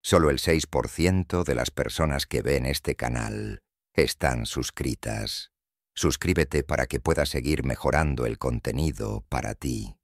Solo el 6% de las personas que ven este canal están suscritas. Suscríbete para que puedas seguir mejorando el contenido para ti.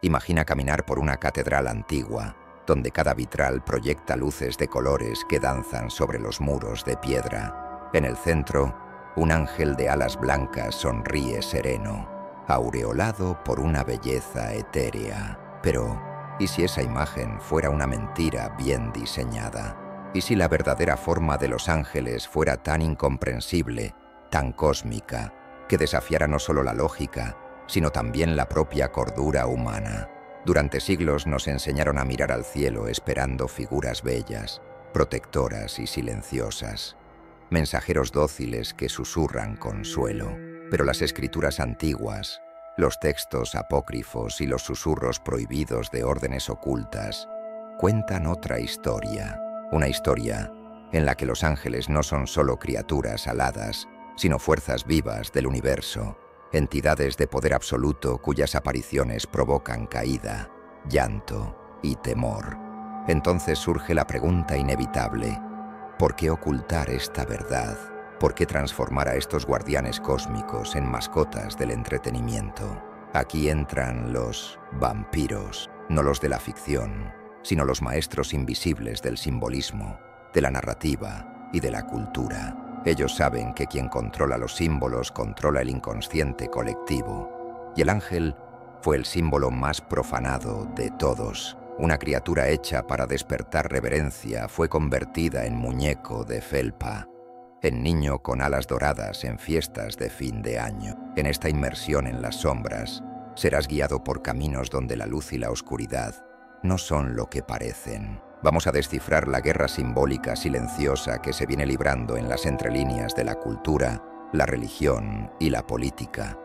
Imagina caminar por una catedral antigua, donde cada vitral proyecta luces de colores que danzan sobre los muros de piedra. En el centro, un ángel de alas blancas sonríe sereno, aureolado por una belleza etérea. Pero, ¿y si esa imagen fuera una mentira bien diseñada? ¿Y si la verdadera forma de los ángeles fuera tan incomprensible, tan cósmica, que desafiara no solo la lógica, sino también la propia cordura humana? Durante siglos nos enseñaron a mirar al cielo esperando figuras bellas, protectoras y silenciosas, mensajeros dóciles que susurran consuelo. Pero las escrituras antiguas, los textos apócrifos y los susurros prohibidos de órdenes ocultas cuentan otra historia, una historia en la que los ángeles no son solo criaturas aladas, sino fuerzas vivas del universo, entidades de poder absoluto cuyas apariciones provocan caída, llanto y temor. Entonces surge la pregunta inevitable: ¿por qué ocultar esta verdad? ¿Por qué transformar a estos guardianes cósmicos en mascotas del entretenimiento? Aquí entran los vampiros, no los de la ficción, sino los maestros invisibles del simbolismo, de la narrativa y de la cultura. Ellos saben que quien controla los símbolos controla el inconsciente colectivo. Y el ángel fue el símbolo más profanado de todos. Una criatura hecha para despertar reverencia fue convertida en muñeco de felpa, en niño con alas doradas en fiestas de fin de año. En esta inmersión en las sombras, serás guiado por caminos donde la luz y la oscuridad no son lo que parecen. Vamos a descifrar la guerra simbólica silenciosa que se viene librando en las entrelíneas de la cultura, la religión y la política.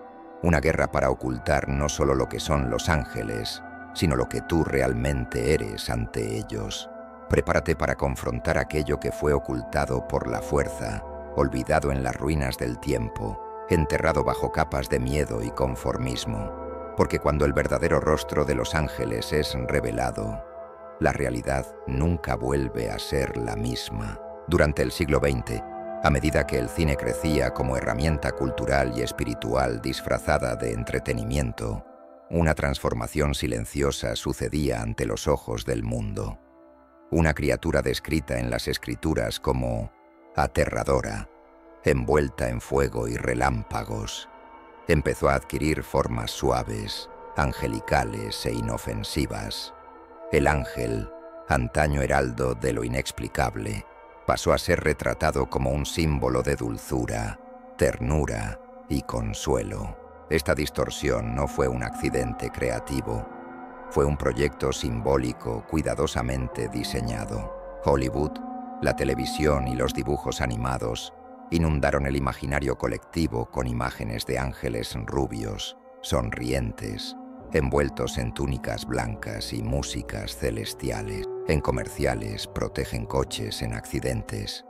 Una guerra para ocultar no solo lo que son los ángeles, sino lo que tú realmente eres ante ellos. Prepárate para confrontar aquello que fue ocultado por la fuerza, olvidado en las ruinas del tiempo, enterrado bajo capas de miedo y conformismo. Porque cuando el verdadero rostro de los ángeles es revelado, la realidad nunca vuelve a ser la misma. Durante el siglo XX, a medida que el cine crecía como herramienta cultural y espiritual disfrazada de entretenimiento, una transformación silenciosa sucedía ante los ojos del mundo. Una criatura descrita en las escrituras como aterradora, envuelta en fuego y relámpagos, empezó a adquirir formas suaves, angelicales e inofensivas. El ángel, antaño heraldo de lo inexplicable, pasó a ser retratado como un símbolo de dulzura, ternura y consuelo. Esta distorsión no fue un accidente creativo, fue un proyecto simbólico cuidadosamente diseñado. Hollywood, la televisión y los dibujos animados inundaron el imaginario colectivo con imágenes de ángeles rubios, sonrientes, envueltos en túnicas blancas y músicas celestiales. En comerciales protegen coches en accidentes.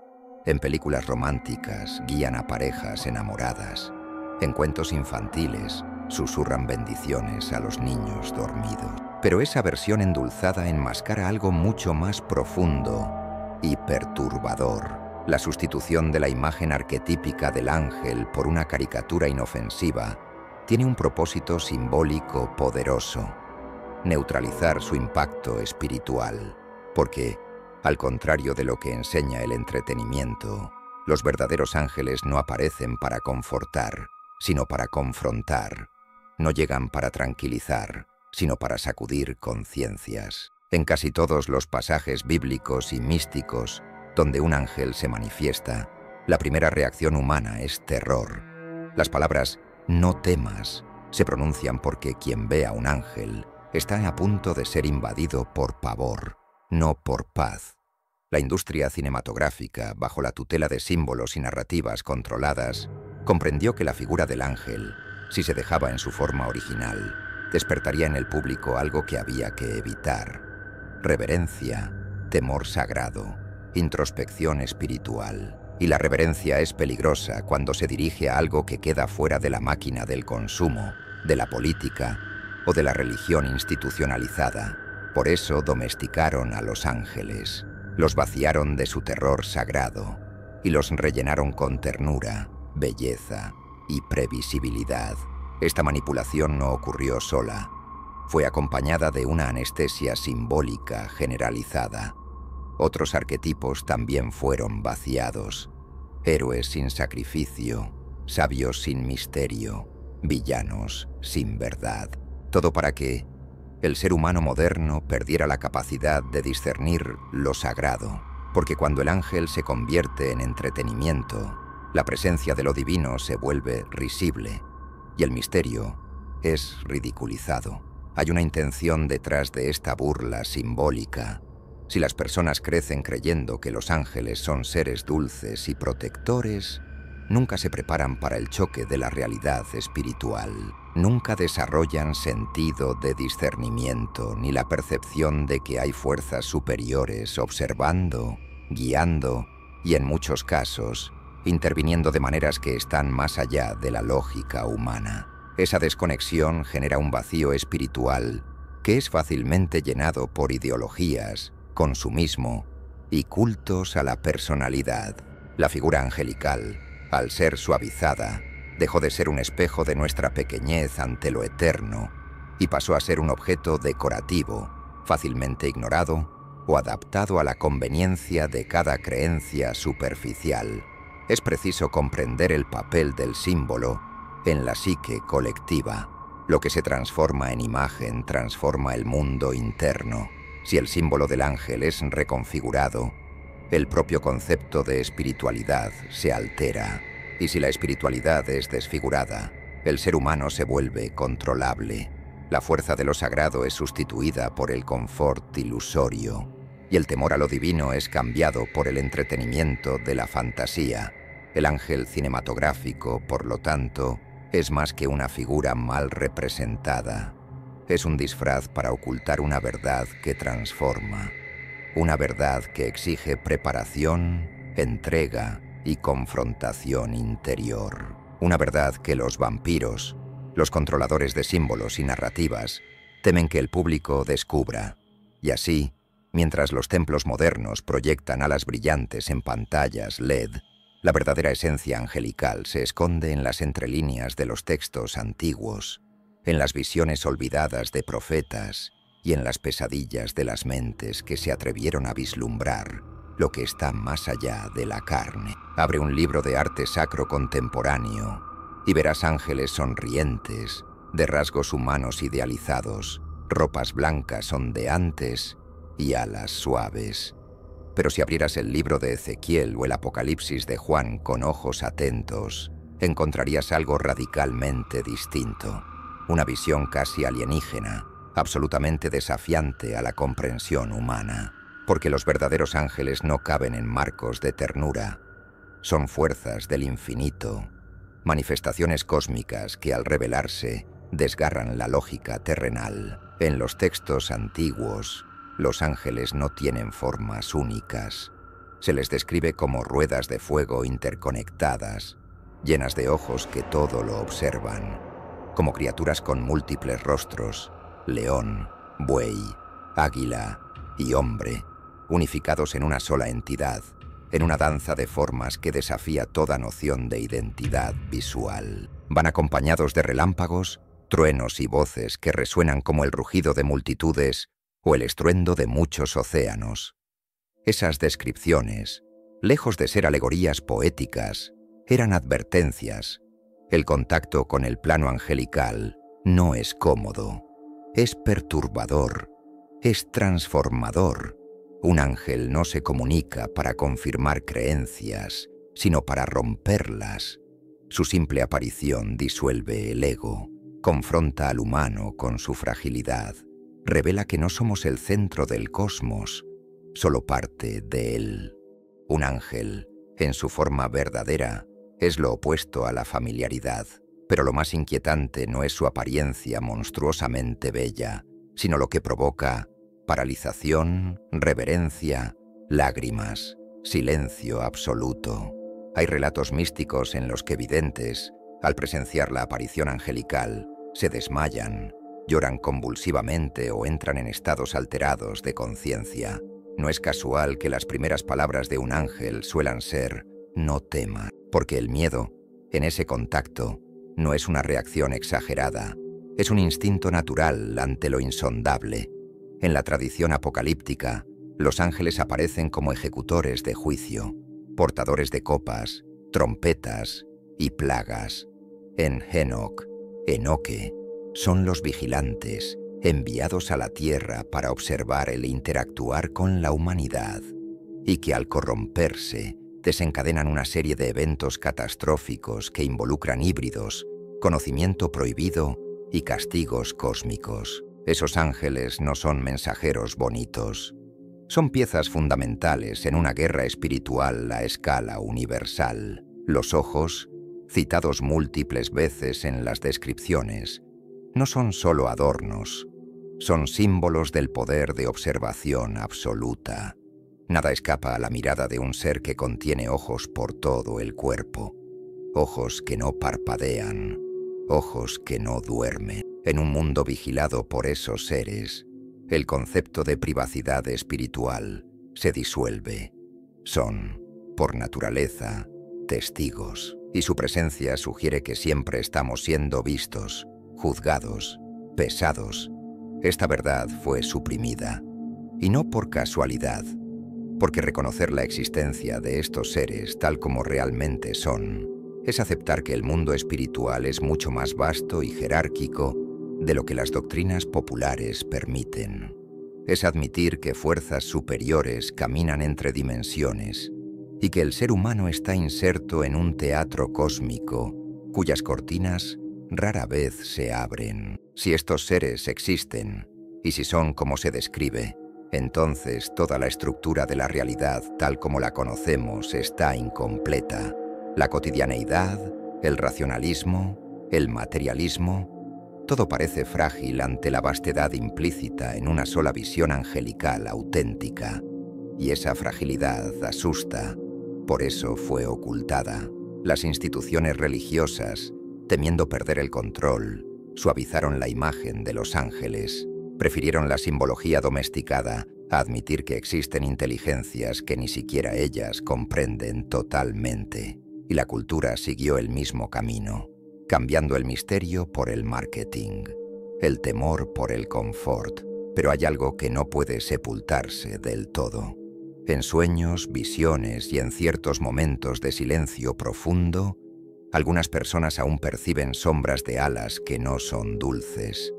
En películas románticas guían a parejas enamoradas. En cuentos infantiles susurran bendiciones a los niños dormidos. Pero esa versión endulzada enmascara algo mucho más profundo y perturbador: la sustitución de la imagen arquetípica del ángel por una caricatura inofensiva tiene un propósito simbólico poderoso: neutralizar su impacto espiritual. Porque, al contrario de lo que enseña el entretenimiento, los verdaderos ángeles no aparecen para confortar, sino para confrontar. No llegan para tranquilizar, sino para sacudir conciencias. En casi todos los pasajes bíblicos y místicos donde un ángel se manifiesta, la primera reacción humana es terror. Las palabras «no temas» se pronuncian porque quien ve a un ángel está a punto de ser invadido por pavor, no por paz. La industria cinematográfica, bajo la tutela de símbolos y narrativas controladas, comprendió que la figura del ángel, si se dejaba en su forma original, despertaría en el público algo que había que evitar: reverencia, temor sagrado, introspección espiritual. Y la reverencia es peligrosa cuando se dirige a algo que queda fuera de la máquina del consumo, de la política o de la religión institucionalizada. Por eso domesticaron a los ángeles, los vaciaron de su terror sagrado y los rellenaron con ternura, belleza y previsibilidad. Esta manipulación no ocurrió sola. Fue acompañada de una anestesia simbólica generalizada. Otros arquetipos también fueron vaciados. Héroes sin sacrificio, sabios sin misterio, villanos sin verdad. Todo para que el ser humano moderno perdiera la capacidad de discernir lo sagrado, porque cuando el ángel se convierte en entretenimiento, la presencia de lo divino se vuelve risible y el misterio es ridiculizado. Hay una intención detrás de esta burla simbólica. Si las personas crecen creyendo que los ángeles son seres dulces y protectores, nunca se preparan para el choque de la realidad espiritual. Nunca desarrollan sentido de discernimiento ni la percepción de que hay fuerzas superiores observando, guiando y, en muchos casos, interviniendo de maneras que están más allá de la lógica humana. Esa desconexión genera un vacío espiritual que es fácilmente llenado por ideologías, consumismo y cultos a la personalidad. La figura angelical, al ser suavizada, dejó de ser un espejo de nuestra pequeñez ante lo eterno y pasó a ser un objeto decorativo, fácilmente ignorado o adaptado a la conveniencia de cada creencia superficial. Es preciso comprender el papel del símbolo en la psique colectiva. Lo que se transforma en imagen transforma el mundo interno. Si el símbolo del ángel es reconfigurado, el propio concepto de espiritualidad se altera. Y si la espiritualidad es desfigurada, el ser humano se vuelve controlable. La fuerza de lo sagrado es sustituida por el confort ilusorio, y el temor a lo divino es cambiado por el entretenimiento de la fantasía. El ángel cinematográfico, por lo tanto, es más que una figura mal representada. Es un disfraz para ocultar una verdad que transforma. Una verdad que exige preparación, entrega y confrontación interior. Una verdad que los vampiros, los controladores de símbolos y narrativas, temen que el público descubra. Y así, mientras los templos modernos proyectan alas brillantes en pantallas LED, la verdadera esencia angelical se esconde en las entrelíneas de los textos antiguos, en las visiones olvidadas de profetas y en las pesadillas de las mentes que se atrevieron a vislumbrar lo que está más allá de la carne. Abre un libro de arte sacro contemporáneo y verás ángeles sonrientes, de rasgos humanos idealizados, ropas blancas ondeantes y alas suaves. Pero si abrieras el libro de Ezequiel o el Apocalipsis de Juan con ojos atentos, encontrarías algo radicalmente distinto. Una visión casi alienígena, absolutamente desafiante a la comprensión humana. Porque los verdaderos ángeles no caben en marcos de ternura. Son fuerzas del infinito, manifestaciones cósmicas que al revelarse desgarran la lógica terrenal. En los textos antiguos, los ángeles no tienen formas únicas. Se les describe como ruedas de fuego interconectadas, llenas de ojos que todo lo observan, como criaturas con múltiples rostros, león, buey, águila y hombre, unificados en una sola entidad, en una danza de formas que desafía toda noción de identidad visual. Van acompañados de relámpagos, truenos y voces que resuenan como el rugido de multitudes o el estruendo de muchos océanos. Esas descripciones, lejos de ser alegorías poéticas, eran advertencias. El contacto con el plano angelical no es cómodo, es perturbador, es transformador. Un ángel no se comunica para confirmar creencias, sino para romperlas. Su simple aparición disuelve el ego, confronta al humano con su fragilidad, revela que no somos el centro del cosmos, solo parte de él. Un ángel, en su forma verdadera, es lo opuesto a la familiaridad, pero lo más inquietante no es su apariencia monstruosamente bella, sino lo que provoca paralización, reverencia, lágrimas, silencio absoluto. Hay relatos místicos en los que videntes, al presenciar la aparición angelical, se desmayan, lloran convulsivamente o entran en estados alterados de conciencia. No es casual que las primeras palabras de un ángel suelan ser «no temas», porque el miedo, en ese contacto, no es una reacción exagerada, es un instinto natural ante lo insondable. En la tradición apocalíptica, los ángeles aparecen como ejecutores de juicio, portadores de copas, trompetas y plagas. En Enoque, son los vigilantes, enviados a la tierra para observar el interactuar con la humanidad, y que al corromperse desencadenan una serie de eventos catastróficos que involucran híbridos, conocimiento prohibido y castigos cósmicos. Esos ángeles no son mensajeros bonitos. Son piezas fundamentales en una guerra espiritual a escala universal. Los ojos, citados múltiples veces en las descripciones, no son solo adornos, son símbolos del poder de observación absoluta. Nada escapa a la mirada de un ser que contiene ojos por todo el cuerpo, ojos que no parpadean, ojos que no duermen. En un mundo vigilado por esos seres, el concepto de privacidad espiritual se disuelve. Son, por naturaleza, testigos, y su presencia sugiere que siempre estamos siendo vistos, juzgados, pesados. Esta verdad fue suprimida, y no por casualidad, porque reconocer la existencia de estos seres tal como realmente son es aceptar que el mundo espiritual es mucho más vasto y jerárquico de lo que las doctrinas populares permiten. Es admitir que fuerzas superiores caminan entre dimensiones y que el ser humano está inserto en un teatro cósmico cuyas cortinas rara vez se abren. Si estos seres existen, y si son como se describe, entonces toda la estructura de la realidad tal como la conocemos está incompleta. La cotidianeidad, el racionalismo, el materialismo, todo parece frágil ante la vastedad implícita en una sola visión angelical auténtica. Y esa fragilidad asusta, por eso fue ocultada. Las instituciones religiosas, temiendo perder el control, suavizaron la imagen de los ángeles. Prefirieron la simbología domesticada a admitir que existen inteligencias que ni siquiera ellas comprenden totalmente. Y la cultura siguió el mismo camino, cambiando el misterio por el marketing, el temor por el confort. Pero hay algo que no puede sepultarse del todo. En sueños, visiones y en ciertos momentos de silencio profundo, algunas personas aún perciben sombras de alas que no son dulces,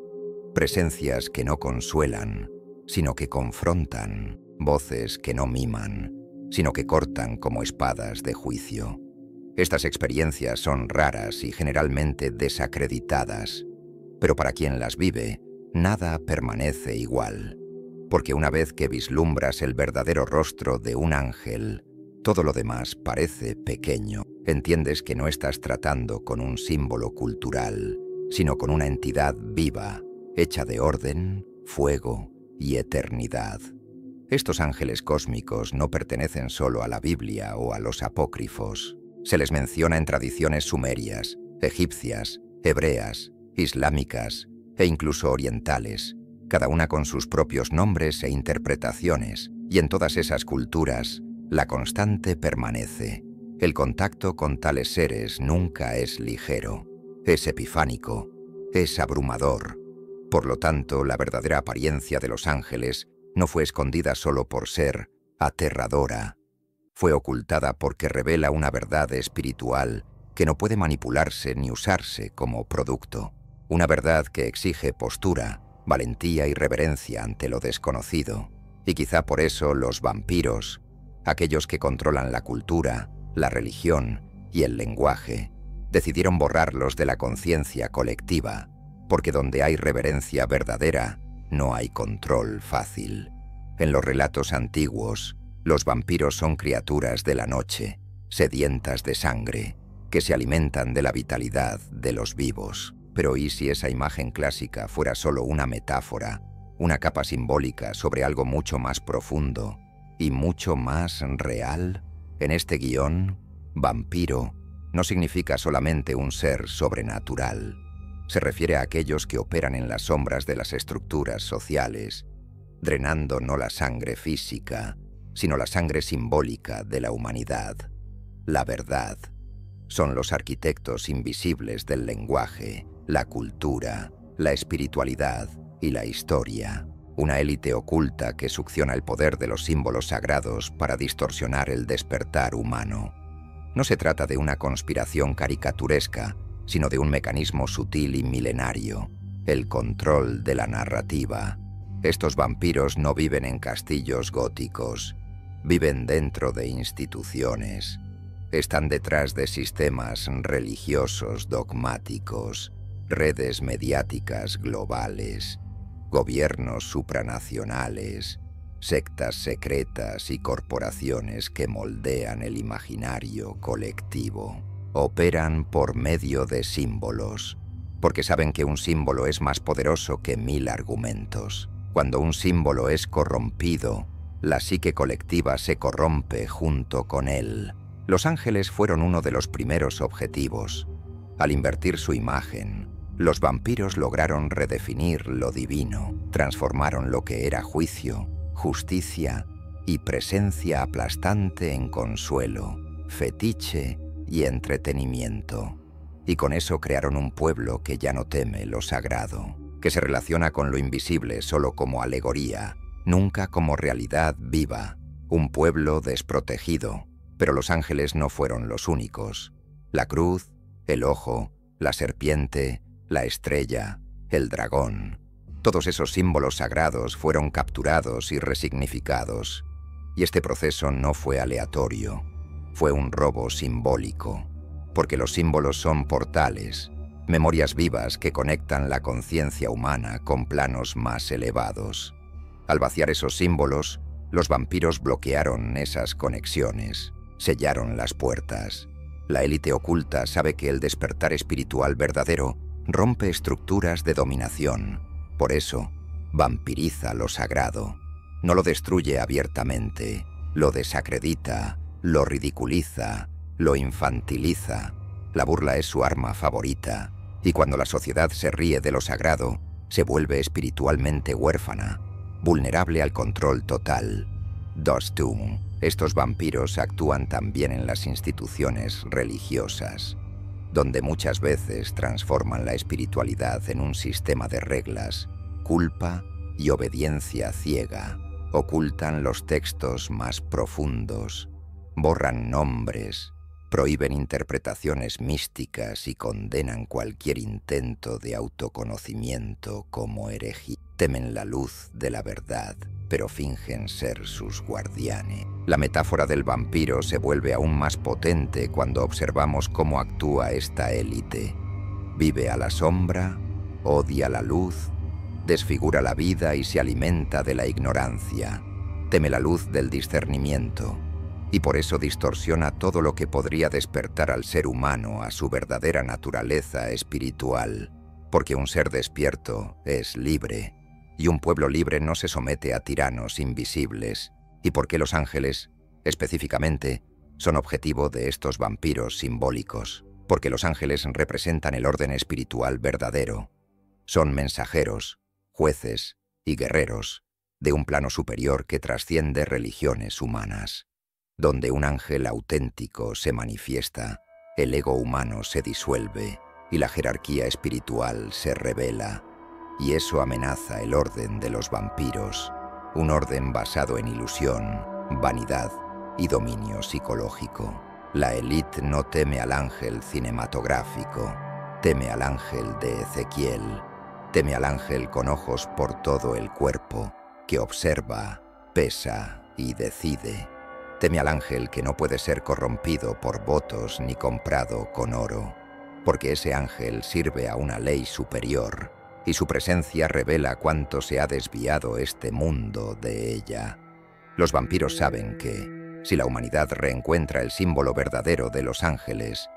presencias que no consuelan, sino que confrontan, voces que no miman, sino que cortan como espadas de juicio. Estas experiencias son raras y generalmente desacreditadas, pero para quien las vive, nada permanece igual, porque una vez que vislumbras el verdadero rostro de un ángel, todo lo demás parece pequeño. Entiendes que no estás tratando con un símbolo cultural, sino con una entidad viva, hecha de orden, fuego y eternidad. Estos ángeles cósmicos no pertenecen solo a la Biblia o a los apócrifos. Se les menciona en tradiciones sumerias, egipcias, hebreas, islámicas e incluso orientales, cada una con sus propios nombres e interpretaciones, y en todas esas culturas, la constante permanece. El contacto con tales seres nunca es ligero, es epifánico, es abrumador. Por lo tanto, la verdadera apariencia de los ángeles no fue escondida solo por ser aterradora. Fue ocultada porque revela una verdad espiritual que no puede manipularse ni usarse como producto. Una verdad que exige postura, valentía y reverencia ante lo desconocido. Y quizá por eso los vampiros, aquellos que controlan la cultura, la religión y el lenguaje, decidieron borrarlos de la conciencia colectiva, porque donde hay reverencia verdadera, no hay control fácil. En los relatos antiguos, los vampiros son criaturas de la noche, sedientas de sangre, que se alimentan de la vitalidad de los vivos. Pero ¿y si esa imagen clásica fuera solo una metáfora, una capa simbólica sobre algo mucho más profundo y mucho más real? En este guión, vampiro no significa solamente un ser sobrenatural. Se refiere a aquellos que operan en las sombras de las estructuras sociales, drenando no la sangre física, sino la sangre simbólica de la humanidad. La verdad. Son los arquitectos invisibles del lenguaje, la cultura, la espiritualidad y la historia. Una élite oculta que succiona el poder de los símbolos sagrados para distorsionar el despertar humano. No se trata de una conspiración caricaturesca, sino de un mecanismo sutil y milenario, el control de la narrativa. Estos vampiros no viven en castillos góticos, viven dentro de instituciones. Están detrás de sistemas religiosos dogmáticos, redes mediáticas globales, gobiernos supranacionales, sectas secretas y corporaciones que moldean el imaginario colectivo. Operan por medio de símbolos, porque saben que un símbolo es más poderoso que 1000 argumentos. Cuando un símbolo es corrompido, la psique colectiva se corrompe junto con él. Los ángeles fueron uno de los primeros objetivos. Al invertir su imagen, los vampiros lograron redefinir lo divino, transformaron lo que era juicio, justicia y presencia aplastante en consuelo, fetiche y entretenimiento. Y con eso crearon un pueblo que ya no teme lo sagrado, que se relaciona con lo invisible solo como alegoría, nunca como realidad viva. Un pueblo desprotegido. Pero los ángeles no fueron los únicos. La cruz, el ojo, la serpiente, la estrella, el dragón. Todos esos símbolos sagrados fueron capturados y resignificados. Y este proceso no fue aleatorio. Fue un robo simbólico. Porque los símbolos son portales, memorias vivas que conectan la conciencia humana con planos más elevados. Al vaciar esos símbolos, los vampiros bloquearon esas conexiones. Sellaron las puertas. La élite oculta sabe que el despertar espiritual verdadero rompe estructuras de dominación. Por eso, vampiriza lo sagrado. No lo destruye abiertamente, lo desacredita, lo ridiculiza, lo infantiliza. La burla es su arma favorita, y cuando la sociedad se ríe de lo sagrado, se vuelve espiritualmente huérfana, vulnerable al control total. Dostum. Estos vampiros actúan también en las instituciones religiosas, donde muchas veces transforman la espiritualidad en un sistema de reglas, culpa y obediencia ciega. Ocultan los textos más profundos, borran nombres, prohíben interpretaciones místicas y condenan cualquier intento de autoconocimiento como herejía. Temen la luz de la verdad, pero fingen ser sus guardianes. La metáfora del vampiro se vuelve aún más potente cuando observamos cómo actúa esta élite. Vive a la sombra, odia la luz, desfigura la vida y se alimenta de la ignorancia. Teme la luz del discernimiento, y por eso distorsiona todo lo que podría despertar al ser humano a su verdadera naturaleza espiritual. Porque un ser despierto es libre, y un pueblo libre no se somete a tiranos invisibles. Y porque los ángeles, específicamente, son objetivo de estos vampiros simbólicos. Porque los ángeles representan el orden espiritual verdadero. Son mensajeros, jueces y guerreros de un plano superior que trasciende religiones humanas. Donde un ángel auténtico se manifiesta, el ego humano se disuelve y la jerarquía espiritual se revela. Y eso amenaza el orden de los vampiros, un orden basado en ilusión, vanidad y dominio psicológico. La élite no teme al ángel cinematográfico, teme al ángel de Ezequiel, teme al ángel con ojos por todo el cuerpo, que observa, pesa y decide. Teme al ángel que no puede ser corrompido por votos ni comprado con oro, porque ese ángel sirve a una ley superior, y su presencia revela cuánto se ha desviado este mundo de ella. Los vampiros saben que, si la humanidad reencuentra el símbolo verdadero de los ángeles,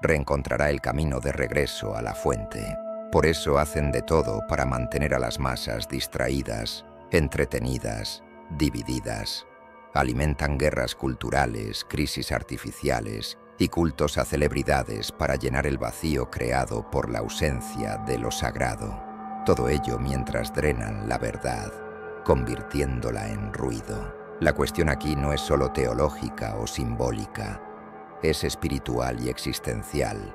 reencontrará el camino de regreso a la fuente. Por eso hacen de todo para mantener a las masas distraídas, entretenidas, divididas. Alimentan guerras culturales, crisis artificiales y cultos a celebridades para llenar el vacío creado por la ausencia de lo sagrado. Todo ello mientras drenan la verdad, convirtiéndola en ruido. La cuestión aquí no es solo teológica o simbólica, es espiritual y existencial,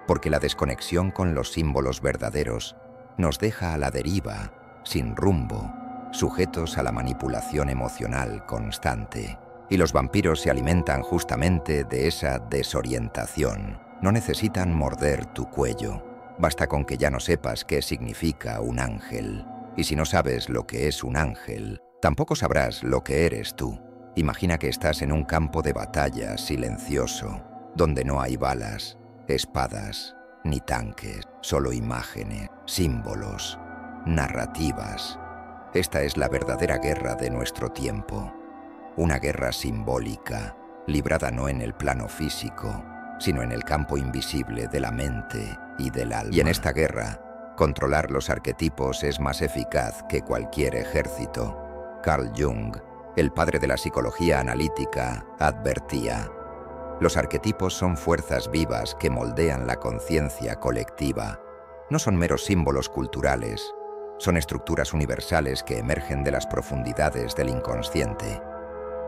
porque la desconexión con los símbolos verdaderos nos deja a la deriva, sin rumbo, sujetos a la manipulación emocional constante. Y los vampiros se alimentan justamente de esa desorientación. No necesitan morder tu cuello. Basta con que ya no sepas qué significa un ángel. Y si no sabes lo que es un ángel, tampoco sabrás lo que eres tú. Imagina que estás en un campo de batalla silencioso, donde no hay balas, espadas, ni tanques, solo imágenes, símbolos, narrativas. Esta es la verdadera guerra de nuestro tiempo. Una guerra simbólica, librada no en el plano físico, sino en el campo invisible de la mente y del alma. Y en esta guerra, controlar los arquetipos es más eficaz que cualquier ejército. Carl Jung, el padre de la psicología analítica, advertía: los arquetipos son fuerzas vivas que moldean la conciencia colectiva. No son meros símbolos culturales, son estructuras universales que emergen de las profundidades del inconsciente.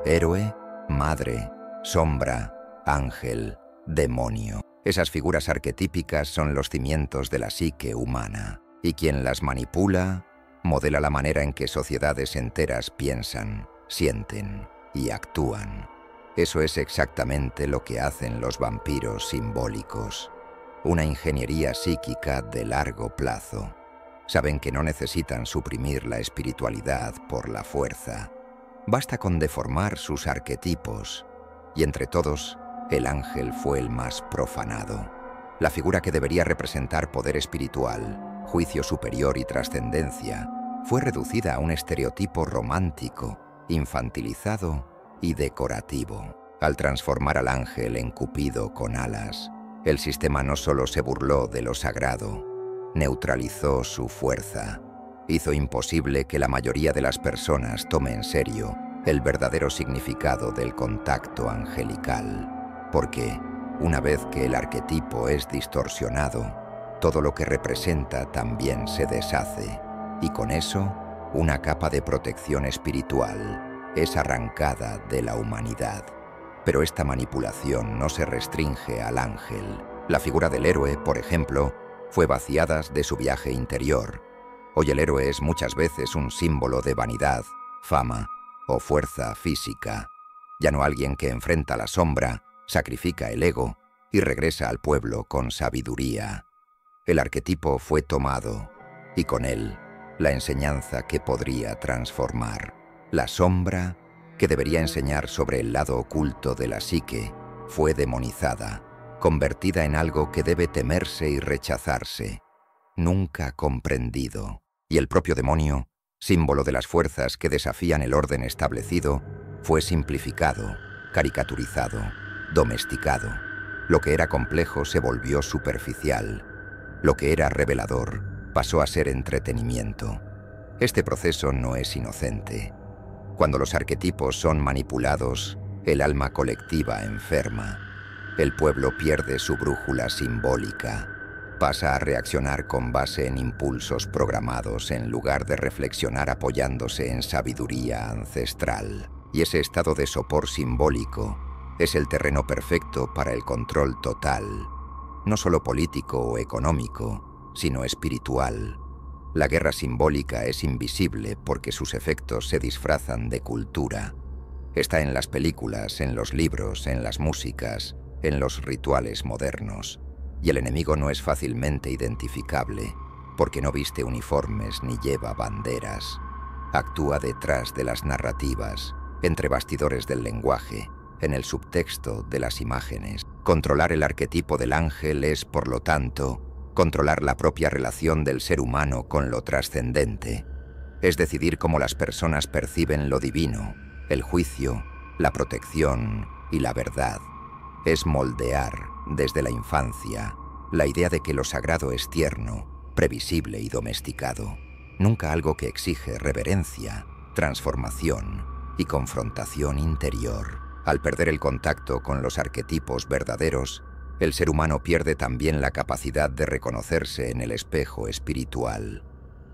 Héroe, madre, sombra, ángel, demonio. Esas figuras arquetípicas son los cimientos de la psique humana, y quien las manipula, modela la manera en que sociedades enteras piensan, sienten y actúan. Eso es exactamente lo que hacen los vampiros simbólicos, una ingeniería psíquica de largo plazo. Saben que no necesitan suprimir la espiritualidad por la fuerza. Basta con deformar sus arquetipos, y entre todos, el ángel fue el más profanado. La figura que debería representar poder espiritual, juicio superior y trascendencia, fue reducida a un estereotipo romántico, infantilizado y decorativo. Al transformar al ángel en Cupido con alas, el sistema no solo se burló de lo sagrado, neutralizó su fuerza. Hizo imposible que la mayoría de las personas tome en serio el verdadero significado del contacto angelical, porque, una vez que el arquetipo es distorsionado, todo lo que representa también se deshace, y con eso, una capa de protección espiritual es arrancada de la humanidad. Pero esta manipulación no se restringe al ángel. La figura del héroe, por ejemplo, fue vaciada de su viaje interior. Hoy el héroe es muchas veces un símbolo de vanidad, fama o fuerza física. Ya no alguien que enfrenta la sombra, sacrifica el ego y regresa al pueblo con sabiduría. El arquetipo fue tomado, y con él, la enseñanza que podría transformar. La sombra, que debería enseñar sobre el lado oculto de la psique, fue demonizada, convertida en algo que debe temerse y rechazarse, nunca comprendido. Y el propio demonio, símbolo de las fuerzas que desafían el orden establecido, fue simplificado, caricaturizado, domesticado. Lo que era complejo se volvió superficial. Lo que era revelador pasó a ser entretenimiento. Este proceso no es inocente. Cuando los arquetipos son manipulados, el alma colectiva enferma. El pueblo pierde su brújula simbólica. Pasa a reaccionar con base en impulsos programados en lugar de reflexionar apoyándose en sabiduría ancestral. Y ese estado de sopor simbólico es el terreno perfecto para el control total, no solo político o económico, sino espiritual. La guerra simbólica es invisible porque sus efectos se disfrazan de cultura. Está en las películas, en los libros, en las músicas, en los rituales modernos. Y el enemigo no es fácilmente identificable, porque no viste uniformes ni lleva banderas. Actúa detrás de las narrativas, entre bastidores del lenguaje, en el subtexto de las imágenes. Controlar el arquetipo del ángel es, por lo tanto, controlar la propia relación del ser humano con lo trascendente. Es decidir cómo las personas perciben lo divino, el juicio, la protección y la verdad. Es moldear, desde la infancia, la idea de que lo sagrado es tierno, previsible y domesticado. Nunca algo que exige reverencia, transformación y confrontación interior. Al perder el contacto con los arquetipos verdaderos, el ser humano pierde también la capacidad de reconocerse en el espejo espiritual.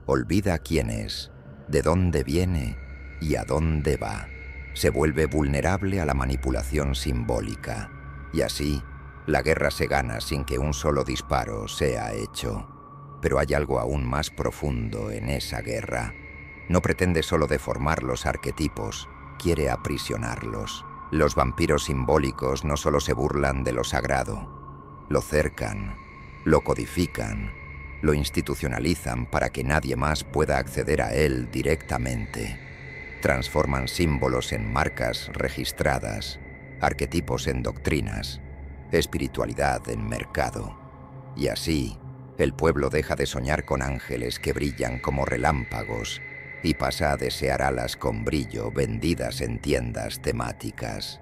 Olvida quién es, de dónde viene y a dónde va. Se vuelve vulnerable a la manipulación simbólica. Y así, la guerra se gana sin que un solo disparo sea hecho. Pero hay algo aún más profundo en esa guerra. No pretende solo deformar los arquetipos, quiere aprisionarlos. Los vampiros simbólicos no solo se burlan de lo sagrado, lo cercan, lo codifican, lo institucionalizan para que nadie más pueda acceder a él directamente. Transforman símbolos en marcas registradas, arquetipos en doctrinas, espiritualidad en mercado. Y así, el pueblo deja de soñar con ángeles que brillan como relámpagos y pasa a desear alas con brillo vendidas en tiendas temáticas.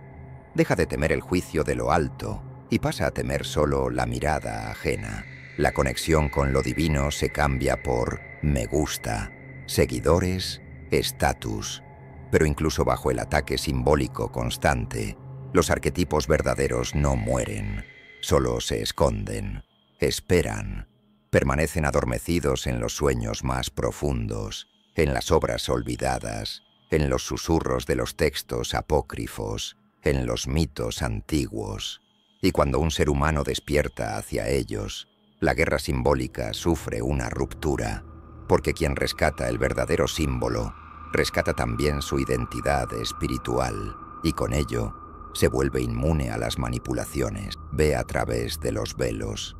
Deja de temer el juicio de lo alto y pasa a temer solo la mirada ajena. La conexión con lo divino se cambia por me gusta, seguidores, estatus. Pero incluso bajo el ataque simbólico constante, los arquetipos verdaderos no mueren, solo se esconden, esperan, permanecen adormecidos en los sueños más profundos, en las obras olvidadas, en los susurros de los textos apócrifos, en los mitos antiguos. Y cuando un ser humano despierta hacia ellos, la guerra simbólica sufre una ruptura, porque quien rescata el verdadero símbolo, rescata también su identidad espiritual, y con ello se vuelve inmune a las manipulaciones, ve a través de los velos,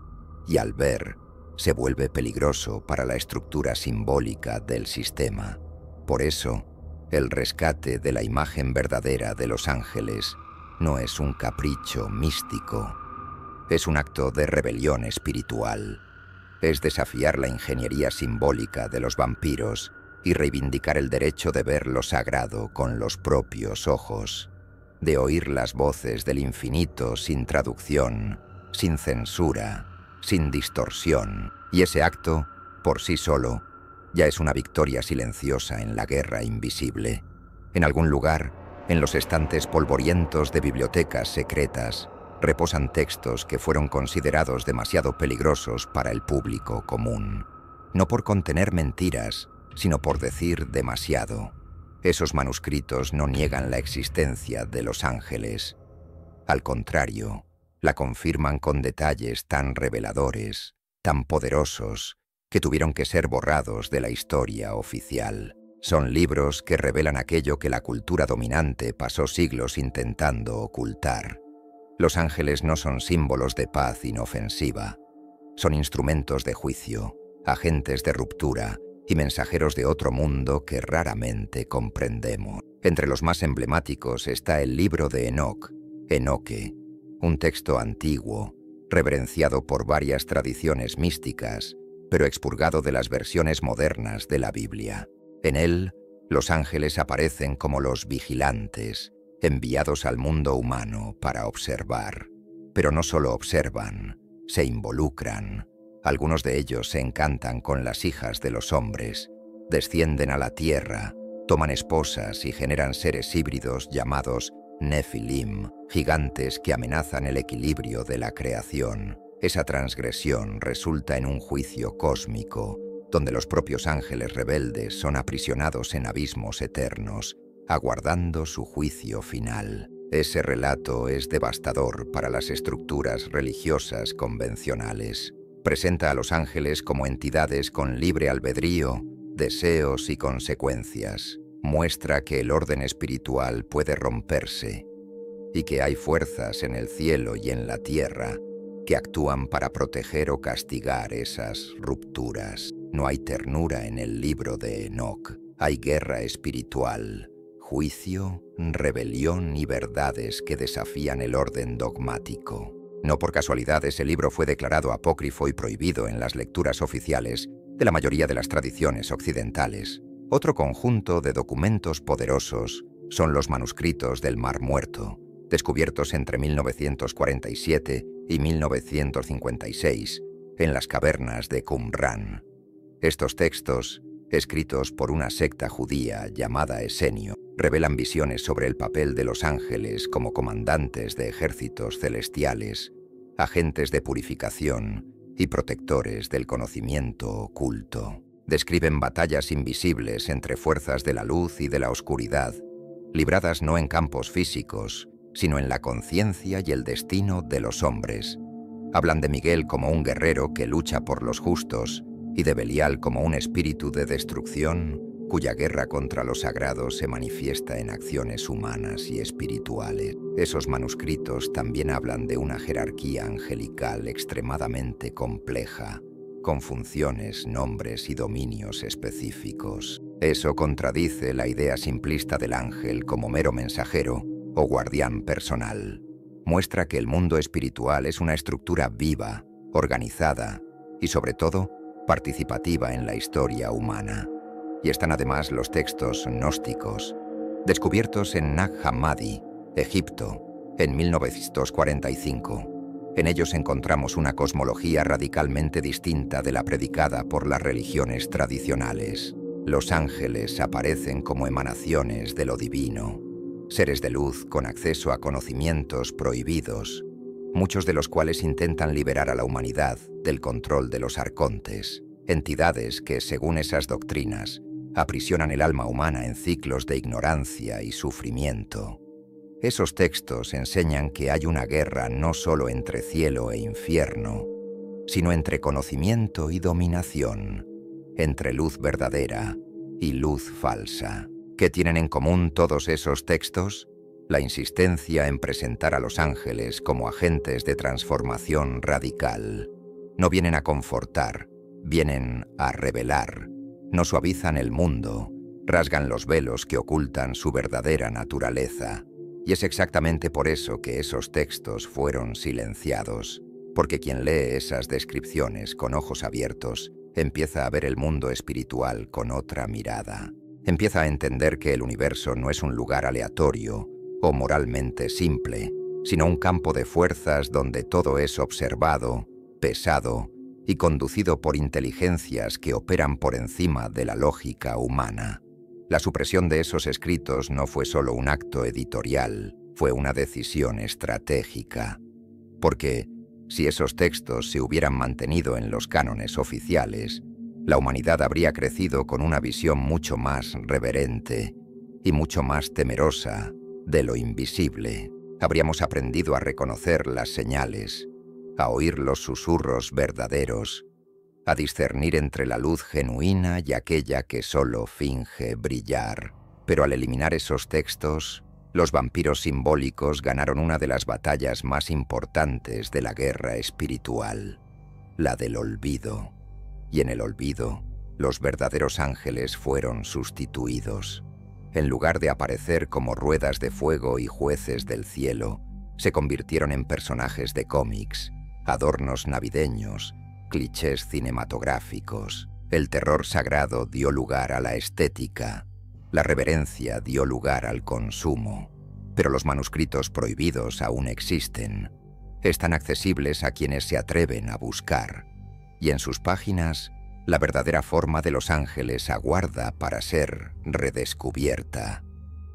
y al ver, se vuelve peligroso para la estructura simbólica del sistema. Por eso, el rescate de la imagen verdadera de los ángeles no es un capricho místico, es un acto de rebelión espiritual. Es desafiar la ingeniería simbólica de los vampiros y reivindicar el derecho de ver lo sagrado con los propios ojos, de oír las voces del infinito sin traducción, sin censura, sin distorsión, y ese acto, por sí solo, ya es una victoria silenciosa en la guerra invisible. En algún lugar, en los estantes polvorientos de bibliotecas secretas, reposan textos que fueron considerados demasiado peligrosos para el público común, no por contener mentiras, sino por decir demasiado. Esos manuscritos no niegan la existencia de los ángeles. Al contrario, la confirman con detalles tan reveladores, tan poderosos, que tuvieron que ser borrados de la historia oficial. Son libros que revelan aquello que la cultura dominante pasó siglos intentando ocultar. Los ángeles no son símbolos de paz inofensiva. Son instrumentos de juicio, agentes de ruptura y mensajeros de otro mundo que raramente comprendemos. Entre los más emblemáticos está el libro de Enoc, Enoque, un texto antiguo, reverenciado por varias tradiciones místicas, pero expurgado de las versiones modernas de la Biblia. En él, los ángeles aparecen como los vigilantes, enviados al mundo humano para observar. Pero no solo observan, se involucran. Algunos de ellos se encantan con las hijas de los hombres, descienden a la tierra, toman esposas y generan seres híbridos llamados Nefilim, gigantes que amenazan el equilibrio de la creación. Esa transgresión resulta en un juicio cósmico, donde los propios ángeles rebeldes son aprisionados en abismos eternos, aguardando su juicio final. Ese relato es devastador para las estructuras religiosas convencionales. Presenta a los ángeles como entidades con libre albedrío, deseos y consecuencias. Muestra que el orden espiritual puede romperse y que hay fuerzas en el cielo y en la tierra que actúan para proteger o castigar esas rupturas. No hay ternura en el libro de Enoc. Hay guerra espiritual, juicio, rebelión y verdades que desafían el orden dogmático. No por casualidad ese libro fue declarado apócrifo y prohibido en las lecturas oficiales de la mayoría de las tradiciones occidentales. Otro conjunto de documentos poderosos son los manuscritos del Mar Muerto, descubiertos entre 1947 y 1956 en las cavernas de Qumran. Estos textos, escritos por una secta judía llamada Esenio, revelan visiones sobre el papel de los ángeles como comandantes de ejércitos celestiales, agentes de purificación y protectores del conocimiento oculto. Describen batallas invisibles entre fuerzas de la luz y de la oscuridad, libradas no en campos físicos, sino en la conciencia y el destino de los hombres. Hablan de Miguel como un guerrero que lucha por los justos y de Belial como un espíritu de destrucción cuya guerra contra lo sagrado se manifiesta en acciones humanas y espirituales. Esos manuscritos también hablan de una jerarquía angelical extremadamente compleja, con funciones, nombres y dominios específicos. Eso contradice la idea simplista del ángel como mero mensajero o guardián personal. Muestra que el mundo espiritual es una estructura viva, organizada y, sobre todo, participativa en la historia humana. Y están además los textos gnósticos, descubiertos en Nag Hammadi, Egipto, en 1945. En ellos encontramos una cosmología radicalmente distinta de la predicada por las religiones tradicionales. Los ángeles aparecen como emanaciones de lo divino, seres de luz con acceso a conocimientos prohibidos, muchos de los cuales intentan liberar a la humanidad del control de los arcontes, entidades que, según esas doctrinas, aprisionan el alma humana en ciclos de ignorancia y sufrimiento. Esos textos enseñan que hay una guerra no solo entre cielo e infierno, sino entre conocimiento y dominación, entre luz verdadera y luz falsa. ¿Qué tienen en común todos esos textos? La insistencia en presentar a los ángeles como agentes de transformación radical. No vienen a confortar, vienen a revelar. No suavizan el mundo, rasgan los velos que ocultan su verdadera naturaleza. Y es exactamente por eso que esos textos fueron silenciados, porque quien lee esas descripciones con ojos abiertos empieza a ver el mundo espiritual con otra mirada. Empieza a entender que el universo no es un lugar aleatorio o moralmente simple, sino un campo de fuerzas donde todo es observado, pesado y conducido por inteligencias que operan por encima de la lógica humana. La supresión de esos escritos no fue solo un acto editorial, fue una decisión estratégica. Porque, si esos textos se hubieran mantenido en los cánones oficiales, la humanidad habría crecido con una visión mucho más reverente y mucho más temerosa de lo invisible. Habríamos aprendido a reconocer las señales, a oír los susurros verdaderos, a discernir entre la luz genuina y aquella que solo finge brillar. Pero al eliminar esos textos, los vampiros simbólicos ganaron una de las batallas más importantes de la guerra espiritual, la del olvido. Y en el olvido, los verdaderos ángeles fueron sustituidos. En lugar de aparecer como ruedas de fuego y jueces del cielo, se convirtieron en personajes de cómics, adornos navideños, clichés cinematográficos. El terror sagrado dio lugar a la estética, la reverencia dio lugar al consumo. Pero los manuscritos prohibidos aún existen. Están accesibles a quienes se atreven a buscar. Y en sus páginas, la verdadera forma de los ángeles aguarda para ser redescubierta.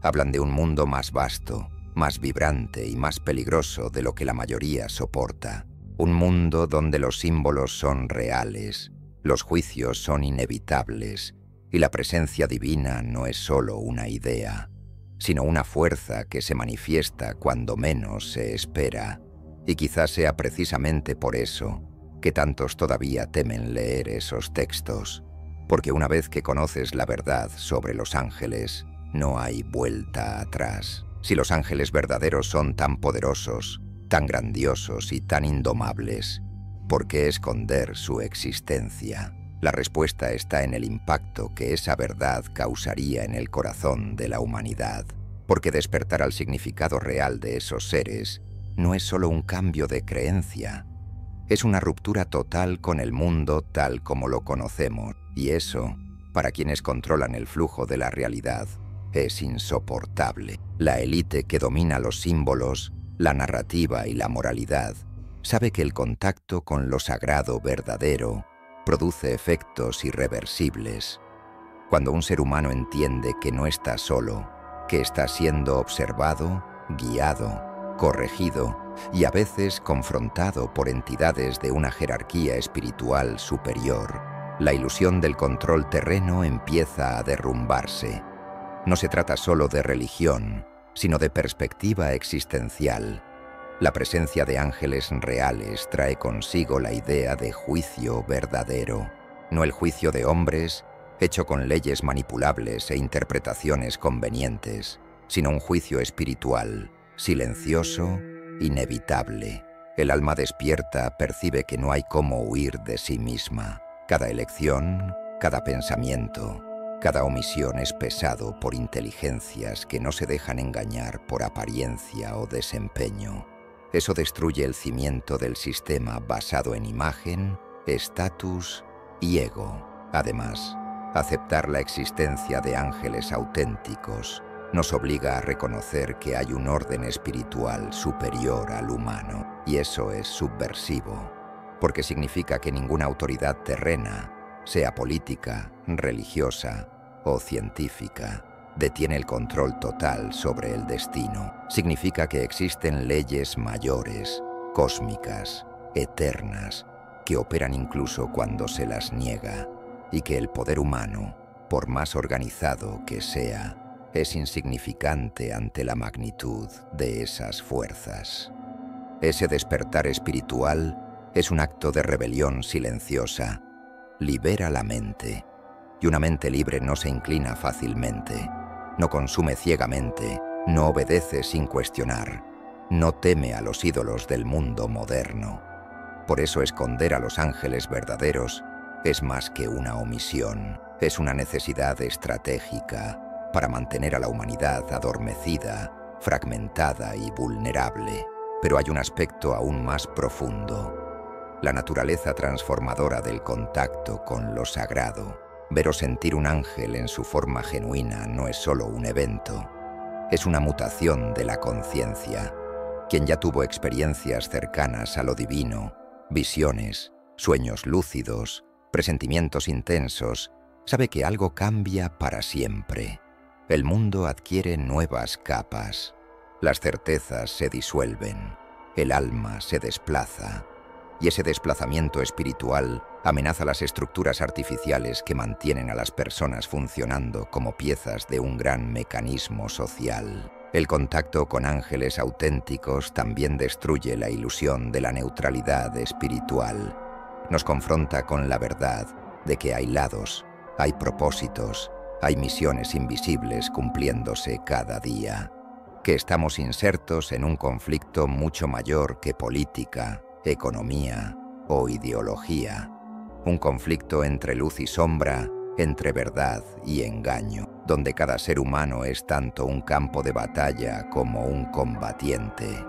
Hablan de un mundo más vasto, más vibrante y más peligroso de lo que la mayoría soporta. Un mundo donde los símbolos son reales, los juicios son inevitables y la presencia divina no es solo una idea, sino una fuerza que se manifiesta cuando menos se espera. Y quizás sea precisamente por eso que tantos todavía temen leer esos textos, porque una vez que conoces la verdad sobre los ángeles, no hay vuelta atrás. Si los ángeles verdaderos son tan poderosos, tan grandiosos y tan indomables, ¿por qué esconder su existencia? La respuesta está en el impacto que esa verdad causaría en el corazón de la humanidad, porque despertar al significado real de esos seres no es solo un cambio de creencia, es una ruptura total con el mundo tal como lo conocemos, y eso, para quienes controlan el flujo de la realidad, es insoportable. La élite que domina los símbolos, la narrativa y la moralidad, sabe que el contacto con lo sagrado verdadero produce efectos irreversibles. Cuando un ser humano entiende que no está solo, que está siendo observado, guiado, corregido y a veces confrontado por entidades de una jerarquía espiritual superior, la ilusión del control terreno empieza a derrumbarse. No se trata solo de religión, sino de perspectiva existencial. La presencia de ángeles reales trae consigo la idea de juicio verdadero, no el juicio de hombres, hecho con leyes manipulables e interpretaciones convenientes, sino un juicio espiritual, silencioso, inevitable. El alma despierta percibe que no hay cómo huir de sí misma. Cada elección, cada pensamiento, cada omisión es pesado por inteligencias que no se dejan engañar por apariencia o desempeño. Eso destruye el cimiento del sistema basado en imagen, estatus y ego. Además, aceptar la existencia de ángeles auténticos nos obliga a reconocer que hay un orden espiritual superior al humano, y eso es subversivo, porque significa que ninguna autoridad terrena, sea política, religiosa o científica, detiene el control total sobre el destino. Significa que existen leyes mayores, cósmicas, eternas, que operan incluso cuando se las niega, y que el poder humano, por más organizado que sea, es insignificante ante la magnitud de esas fuerzas. Ese despertar espiritual es un acto de rebelión silenciosa. Libera la mente, y una mente libre no se inclina fácilmente, no consume ciegamente, no obedece sin cuestionar, no teme a los ídolos del mundo moderno. Por eso esconder a los ángeles verdaderos es más que una omisión, es una necesidad estratégica para mantener a la humanidad adormecida, fragmentada y vulnerable. Pero hay un aspecto aún más profundo: la naturaleza transformadora del contacto con lo sagrado. Ver o sentir un ángel en su forma genuina no es solo un evento, es una mutación de la conciencia. Quien ya tuvo experiencias cercanas a lo divino, visiones, sueños lúcidos, presentimientos intensos, sabe que algo cambia para siempre. El mundo adquiere nuevas capas, las certezas se disuelven, el alma se desplaza, y ese desplazamiento espiritual amenaza las estructuras artificiales que mantienen a las personas funcionando como piezas de un gran mecanismo social. El contacto con ángeles auténticos también destruye la ilusión de la neutralidad espiritual. Nos confronta con la verdad de que hay lados, hay propósitos, hay misiones invisibles cumpliéndose cada día, que estamos insertos en un conflicto mucho mayor que política, economía o ideología. Un conflicto entre luz y sombra, entre verdad y engaño, donde cada ser humano es tanto un campo de batalla como un combatiente.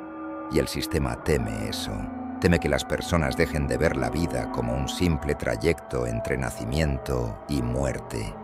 Y el sistema teme eso. Teme que las personas dejen de ver la vida como un simple trayecto entre nacimiento y muerte,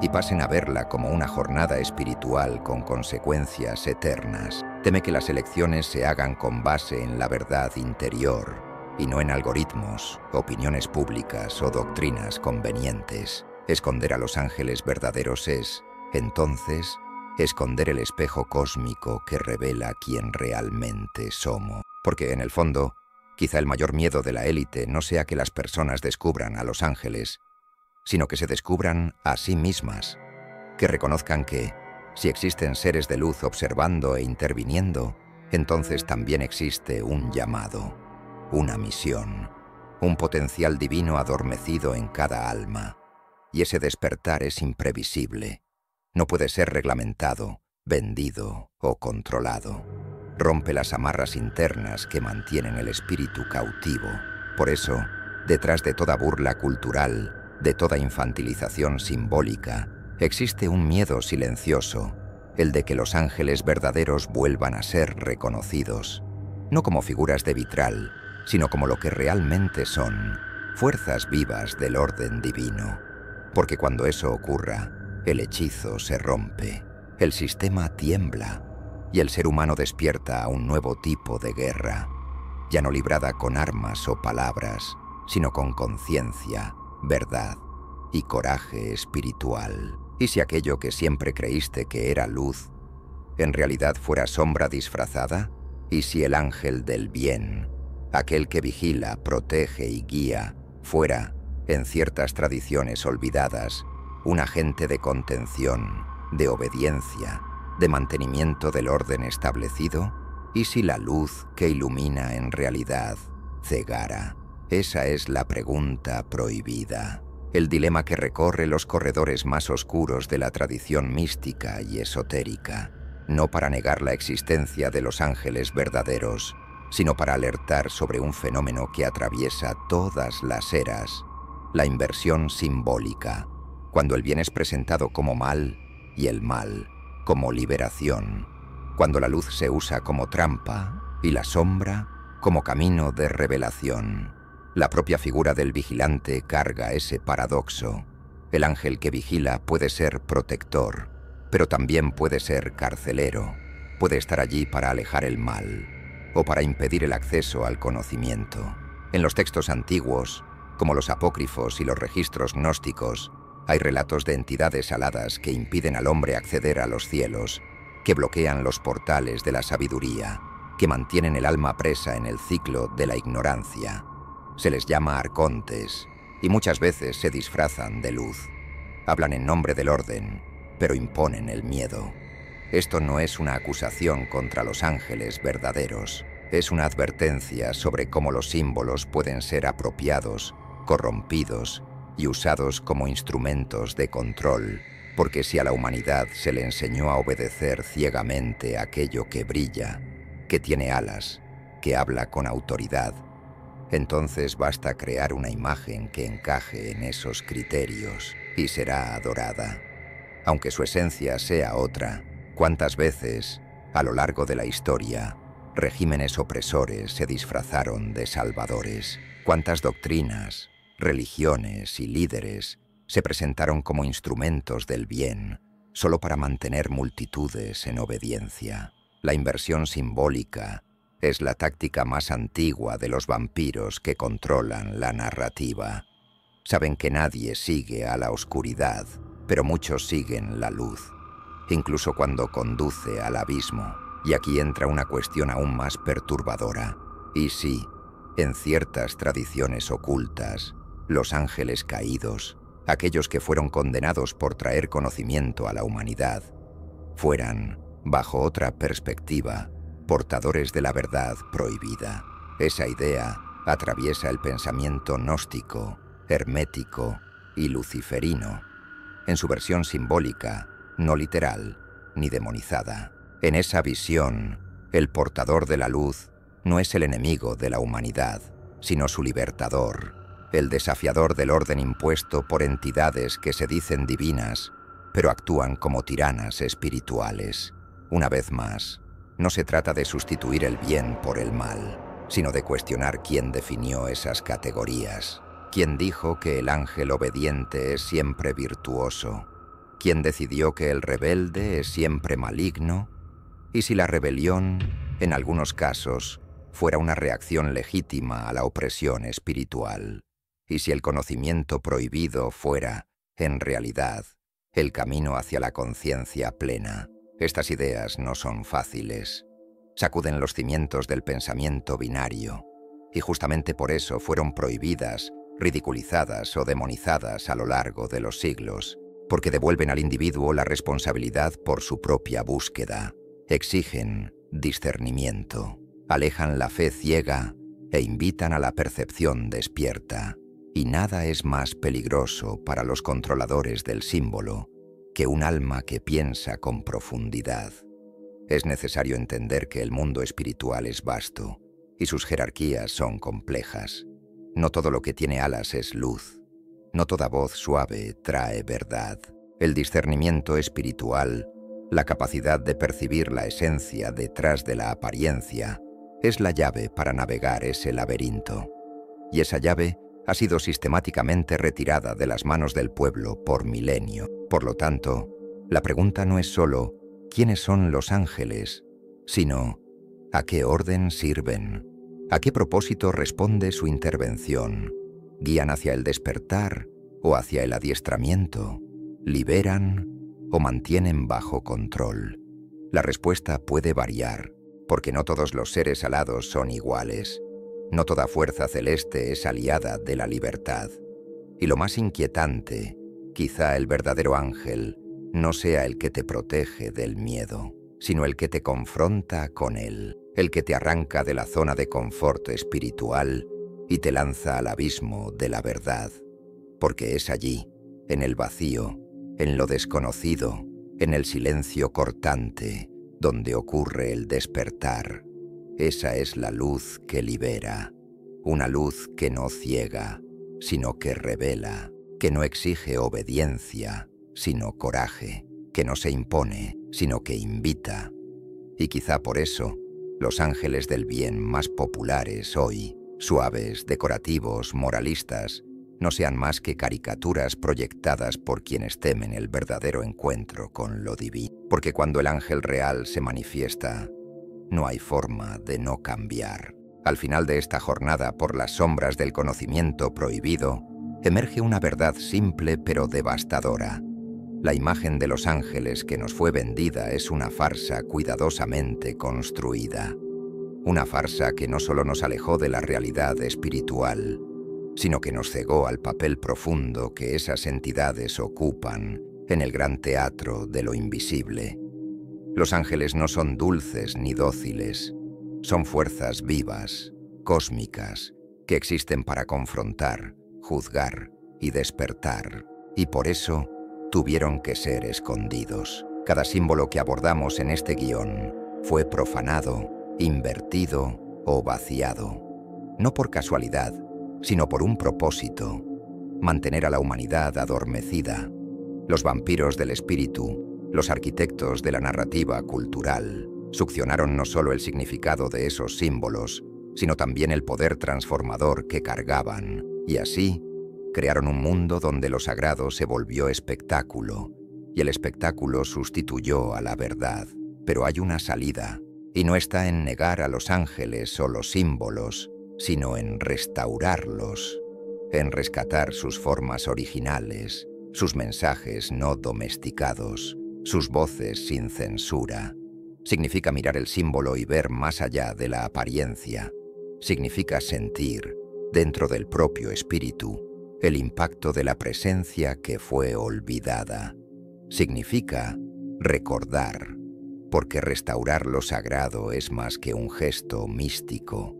y pasen a verla como una jornada espiritual con consecuencias eternas. Teme que las elecciones se hagan con base en la verdad interior, y no en algoritmos, opiniones públicas o doctrinas convenientes. Esconder a los ángeles verdaderos es, entonces, esconder el espejo cósmico que revela quién realmente somos. Porque, en el fondo, quizá el mayor miedo de la élite no sea que las personas descubran a los ángeles, sino que se descubran a sí mismas, que reconozcan que, si existen seres de luz observando e interviniendo, entonces también existe un llamado, una misión, un potencial divino adormecido en cada alma, y ese despertar es imprevisible, no puede ser reglamentado, vendido o controlado. Rompe las amarras internas que mantienen el espíritu cautivo. Por eso, detrás de toda burla cultural, de toda infantilización simbólica, existe un miedo silencioso, el de que los ángeles verdaderos vuelvan a ser reconocidos, no como figuras de vitral, sino como lo que realmente son, fuerzas vivas del orden divino. Porque cuando eso ocurra, el hechizo se rompe, el sistema tiembla, y el ser humano despierta a un nuevo tipo de guerra, ya no librada con armas o palabras, sino con conciencia, verdad y coraje espiritual. ¿Y si aquello que siempre creíste que era luz, en realidad fuera sombra disfrazada? ¿Y si el ángel del bien, aquel que vigila, protege y guía, fuera, en ciertas tradiciones olvidadas, un agente de contención, de obediencia, de mantenimiento del orden establecido? ¿Y si la luz que ilumina en realidad cegara? Esa es la pregunta prohibida, el dilema que recorre los corredores más oscuros de la tradición mística y esotérica, no para negar la existencia de los ángeles verdaderos, sino para alertar sobre un fenómeno que atraviesa todas las eras, la inversión simbólica, cuando el bien es presentado como mal y el mal como liberación, cuando la luz se usa como trampa y la sombra como camino de revelación. La propia figura del vigilante carga ese paradoxo. El ángel que vigila puede ser protector, pero también puede ser carcelero. Puede estar allí para alejar el mal o para impedir el acceso al conocimiento. En los textos antiguos, como los apócrifos y los registros gnósticos, hay relatos de entidades aladas que impiden al hombre acceder a los cielos, que bloquean los portales de la sabiduría, que mantienen el alma presa en el ciclo de la ignorancia. Se les llama arcontes y muchas veces se disfrazan de luz. Hablan en nombre del orden, pero imponen el miedo. Esto no es una acusación contra los ángeles verdaderos, es una advertencia sobre cómo los símbolos pueden ser apropiados, corrompidos y usados como instrumentos de control, porque si a la humanidad se le enseñó a obedecer ciegamente aquello que brilla, que tiene alas, que habla con autoridad, entonces basta crear una imagen que encaje en esos criterios y será adorada. Aunque su esencia sea otra, ¿cuántas veces, a lo largo de la historia, regímenes opresores se disfrazaron de salvadores? ¿Cuántas doctrinas, religiones y líderes se presentaron como instrumentos del bien solo para mantener multitudes en obediencia? La inversión simbólica es la táctica más antigua de los vampiros que controlan la narrativa. Saben que nadie sigue a la oscuridad, pero muchos siguen la luz, incluso cuando conduce al abismo. Y aquí entra una cuestión aún más perturbadora. ¿Y si, en ciertas tradiciones ocultas, los ángeles caídos, aquellos que fueron condenados por traer conocimiento a la humanidad, fueran, bajo otra perspectiva, portadores de la verdad prohibida? Esa idea atraviesa el pensamiento gnóstico, hermético y luciferino, en su versión simbólica, no literal ni demonizada. En esa visión, el portador de la luz no es el enemigo de la humanidad, sino su libertador, el desafiador del orden impuesto por entidades que se dicen divinas, pero actúan como tiranas espirituales. Una vez más, no se trata de sustituir el bien por el mal, sino de cuestionar quién definió esas categorías. ¿Quién dijo que el ángel obediente es siempre virtuoso? ¿Quién decidió que el rebelde es siempre maligno? ¿Y si la rebelión, en algunos casos, fuera una reacción legítima a la opresión espiritual? ¿Y si el conocimiento prohibido fuera, en realidad, el camino hacia la conciencia plena? Estas ideas no son fáciles. Sacuden los cimientos del pensamiento binario, y justamente por eso fueron prohibidas, ridiculizadas o demonizadas a lo largo de los siglos, porque devuelven al individuo la responsabilidad por su propia búsqueda, exigen discernimiento, alejan la fe ciega e invitan a la percepción despierta. Y nada es más peligroso para los controladores del símbolo que un alma que piensa con profundidad. Es necesario entender que el mundo espiritual es vasto y sus jerarquías son complejas. No todo lo que tiene alas es luz. No toda voz suave trae verdad. El discernimiento espiritual, la capacidad de percibir la esencia detrás de la apariencia, es la llave para navegar ese laberinto. Y esa llave ha sido sistemáticamente retirada de las manos del pueblo por milenio. Por lo tanto, la pregunta no es solo ¿quiénes son los ángeles?, sino ¿a qué orden sirven? ¿A qué propósito responde su intervención? ¿Guían hacia el despertar o hacia el adiestramiento? ¿Liberan o mantienen bajo control? La respuesta puede variar, porque no todos los seres alados son iguales. No toda fuerza celeste es aliada de la libertad. Y lo más inquietante, quizá el verdadero ángel, no sea el que te protege del miedo, sino el que te confronta con él, el que te arranca de la zona de confort espiritual y te lanza al abismo de la verdad, porque es allí, en el vacío, en lo desconocido, en el silencio cortante, donde ocurre el despertar. Esa es la luz que libera, una luz que no ciega, sino que revela, que no exige obediencia, sino coraje, que no se impone, sino que invita. Y quizá por eso, los ángeles del bien más populares hoy, suaves, decorativos, moralistas, no sean más que caricaturas proyectadas por quienes temen el verdadero encuentro con lo divino. Porque cuando el ángel real se manifiesta, no hay forma de no cambiar. Al final de esta jornada por las sombras del conocimiento prohibido, emerge una verdad simple pero devastadora. La imagen de los ángeles que nos fue vendida es una farsa cuidadosamente construida. Una farsa que no solo nos alejó de la realidad espiritual, sino que nos cegó al papel profundo que esas entidades ocupan en el gran teatro de lo invisible. Los ángeles no son dulces ni dóciles, son fuerzas vivas, cósmicas, que existen para confrontar, juzgar y despertar, y por eso tuvieron que ser escondidos. Cada símbolo que abordamos en este guión fue profanado, invertido o vaciado, no por casualidad, sino por un propósito: mantener a la humanidad adormecida. Los vampiros del espíritu, los arquitectos de la narrativa cultural, succionaron no solo el significado de esos símbolos, sino también el poder transformador que cargaban, y así crearon un mundo donde lo sagrado se volvió espectáculo, y el espectáculo sustituyó a la verdad. Pero hay una salida, y no está en negar a los ángeles o los símbolos, sino en restaurarlos, en rescatar sus formas originales, sus mensajes no domesticados, sus voces sin censura. Significa mirar el símbolo y ver más allá de la apariencia. Significa sentir, dentro del propio espíritu, el impacto de la presencia que fue olvidada. Significa recordar, porque restaurar lo sagrado es más que un gesto místico.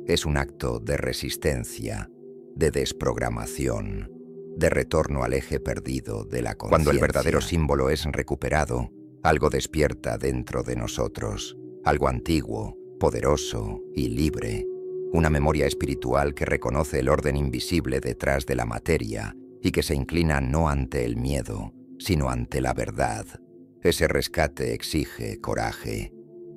Es un acto de resistencia, de desprogramación, de retorno al eje perdido de la conciencia. Cuando el verdadero símbolo es recuperado, algo despierta dentro de nosotros, algo antiguo, poderoso y libre, una memoria espiritual que reconoce el orden invisible detrás de la materia y que se inclina no ante el miedo, sino ante la verdad. Ese rescate exige coraje,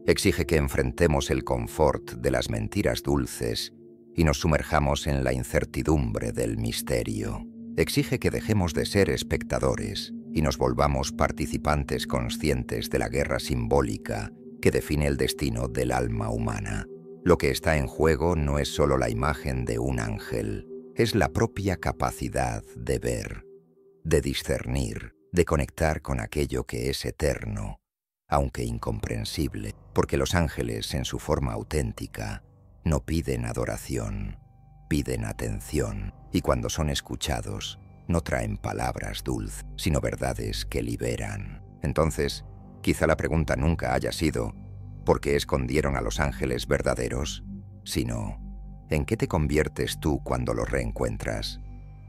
exige que enfrentemos el confort de las mentiras dulces y nos sumerjamos en la incertidumbre del misterio. Exige que dejemos de ser espectadores y nos volvamos participantes conscientes de la guerra simbólica que define el destino del alma humana. Lo que está en juego no es solo la imagen de un ángel, es la propia capacidad de ver, de discernir, de conectar con aquello que es eterno, aunque incomprensible, porque los ángeles en su forma auténtica no piden adoración, piden atención, y cuando son escuchados, no traen palabras dulces, sino verdades que liberan. Entonces, quizá la pregunta nunca haya sido ¿por qué escondieron a los ángeles verdaderos?, sino ¿en qué te conviertes tú cuando los reencuentras?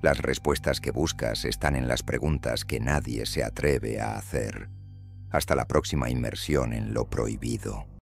Las respuestas que buscas están en las preguntas que nadie se atreve a hacer. Hasta la próxima inmersión en lo prohibido.